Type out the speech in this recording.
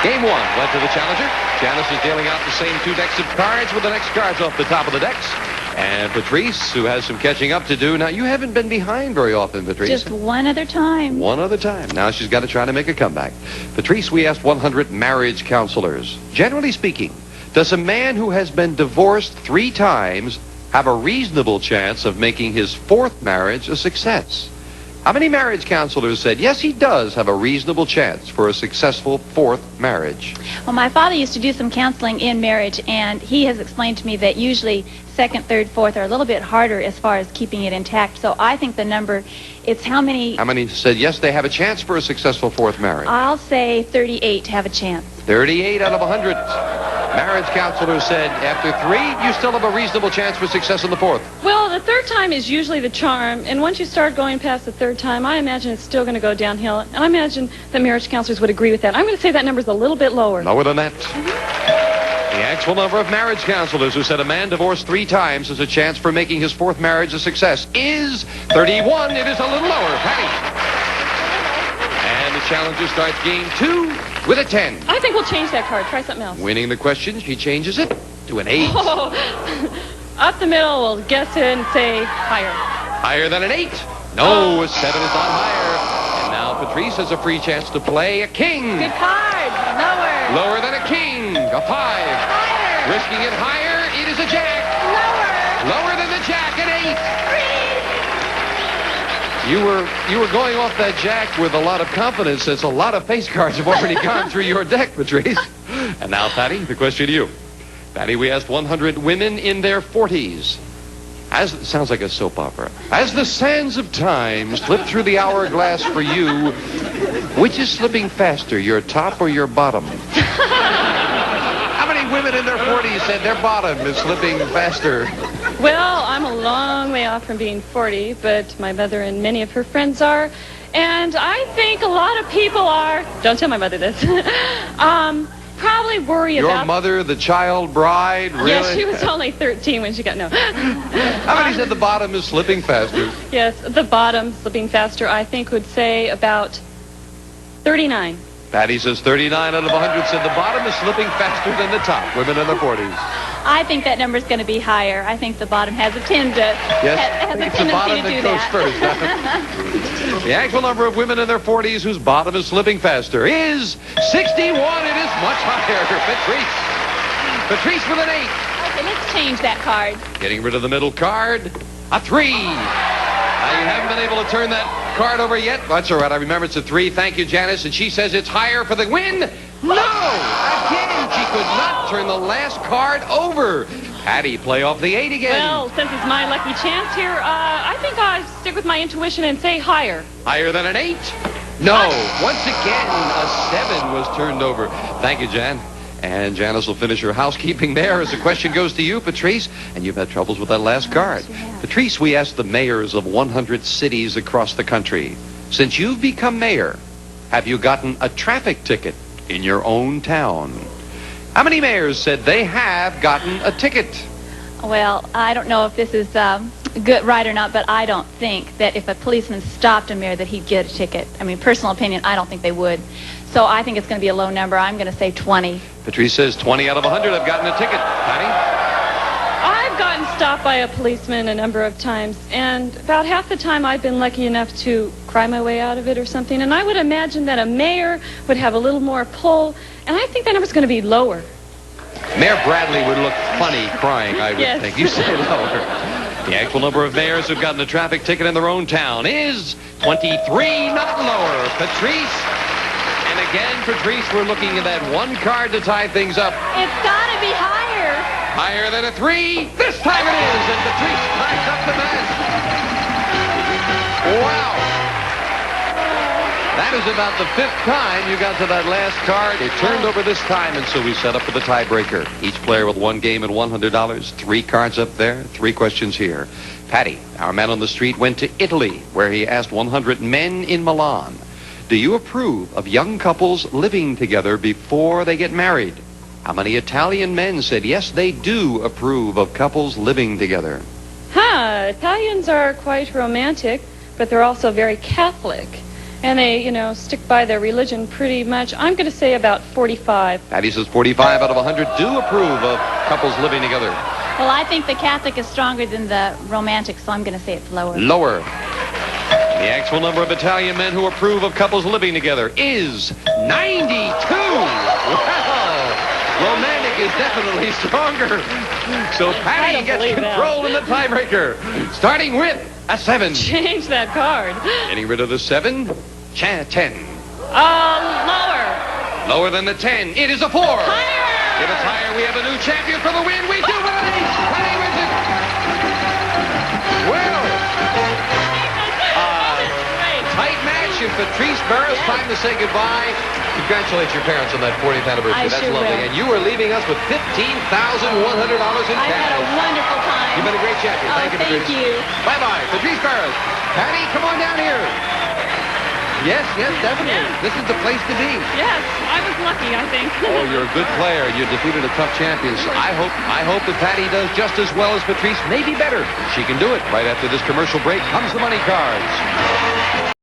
Game one went to the challenger. Janice is dealing out the same two decks of cards with the next cards off the top of the decks. And Patrice, who has some catching up to do. Now, you haven't been behind very often, Patrice. Just one other time. One other time. Now she's got to try to make a comeback. Patrice, we asked 100 marriage counselors. Generally speaking, does a man who has been divorced 3 times have a reasonable chance of making his 4th marriage a success? How many marriage counselors said, yes, he does have a reasonable chance for a successful 4th marriage? Well, my father used to do some counseling in marriage, and he has explained to me that usually 2nd, 3rd, 4th are a little bit harder as far as keeping it intact. So I think the number, it's how many... How many said, yes, they have a chance for a successful 4th marriage? I'll say 38 have a chance. 38 out of 100. Marriage counselors said, after 3, you still have a reasonable chance for success in the 4th. Well, the 3rd time is usually the charm, and once you start going past the 3rd time, I imagine it's still going to go downhill, and I imagine that marriage counselors would agree with that. I'm going to say that number's a little bit lower. Lower than that. The actual number of marriage counselors who said a man divorced 3 times has a chance for making his 4th marriage a success is 31. It is a little lower. Patty. And the challenger starts game 2 with a 10. I think we'll change that card. Try something else. Winning the question, she changes it to an 8. Oh, up the middle, we'll guess it and say higher. Higher than an 8? No, a 7 is not higher. And now Patrice has a free chance to play a king. Good card. Lower. Lower than a king. A 5. Higher. Risking it higher, it is a jack. Lower. Lower than the jack, an 8. You were going off that jack with a lot of confidence, since a lot of face cards have already gone through your deck, Patrice. And now, Patty, the question to you. Patty, we asked 100 women in their 40s. Sounds like a soap opera. As the sands of time slip through the hourglass for you, which is slipping faster, your top or your bottom? How many women in their 40s said their bottom is slipping faster? Well, I'm a long way off from being 40, but my mother and many of her friends are. And I think a lot of people are, don't tell my mother this, probably worry about... Your mother, the child bride, really? Yes, she was only 13 when she got, no. How many said the bottom is slipping faster? Yes, the bottom, slipping faster, I think would say about 39. Patty says 39 out of 100 said the bottom is slipping faster than the top. Women in their 40s. I think that number's going to be higher. I think the bottom has a tendency to do goes first. The actual number of women in their 40s whose bottom is slipping faster is 61. It is much higher. Patrice with an 8. Okay, let's change that card. Getting rid of the middle card. A 3. Now, you haven't been able to turn that card over yet. That's all right. I remember it's a 3. Thank you, Janice. And she says it's higher for the win. No! Again, she could not turn the last card over. Patty, play off the 8 again. Well, since it's my lucky chance here, I think I'll stick with my intuition and say higher. Higher than an 8? No. Once again, a 7 was turned over. Thank you, Jan. And Janice will finish her housekeeping there as the question goes to you, Patrice. And you've had troubles with that last card. Patrice, we asked the mayors of 100 cities across the country. Since you've become mayor, have you gotten a traffic ticket in your own town? How many mayors said they have gotten a ticket? Well, I don't know if this is good, right or not, but I don't think that if a policeman stopped a mayor that he'd get a ticket. I mean, personal opinion, I don't think they would. So I think it's going to be a low number. I'm going to say 20. Patrice says 20 out of 100 have gotten a ticket. Patty? I've gotten stopped by a policeman a number of times, and about half the time I've been lucky enough to cry my way out of it or something. And I would imagine that a mayor would have a little more pull, and I think that number's going to be lower. Mayor Bradley would look funny crying, I would Yes. think. You say lower. The actual number of mayors who've gotten a traffic ticket in their own town is 23, not lower. Patrice. And again, Patrice, we're looking at that one card to tie things up. It's got to be higher. Higher than a 3. This time it is. And Patrice ties up the match. Wow. That is about the 5th time you got to that last card. It turned over this time, and so we set up for the tiebreaker. Each player with 1 game and $100. 3 cards up there, 3 questions here. Patty, our man on the street, went to Italy, where he asked 100 men in Milan, do you approve of young couples living together before they get married? How many Italian men said yes, they do approve of couples living together? Italians are quite romantic, but they're also very Catholic. And they, stick by their religion pretty much. I'm going to say about 45. Patty says 45 out of 100 do approve of couples living together. Well, I think the Catholic is stronger than the romantic, so I'm going to say it's lower. Lower. The actual number of Italian men who approve of couples living together is 92. Wow. Romantic is definitely stronger. So Patty gets control in the tiebreaker, starting with a 7. Change that card. Getting rid of the 7, 10. Lower. Lower than the 10. It is a 4. Higher. If it's higher, we have a new champion for the win. We do win an ace. Patty wins it. Well, tight match. And Patrice Barris, time to say goodbye. Congratulate your parents on that 40th anniversary. I That's sure lovely. will. And you are leaving us with $15,100 in I cash. had a wonderful time. You've been a great champion. Oh, Thank you, Patrice. thank you. Bye-bye. Patrice Barris. Patty, come on down here. Yes, definitely. Yeah. This is the place to be. Yes, I was lucky, I think. Oh, you're a good player. You defeated a tough champion. So I hope that Patty does just as well as Patrice, maybe better. She can do it. Right after this commercial break comes the money cards.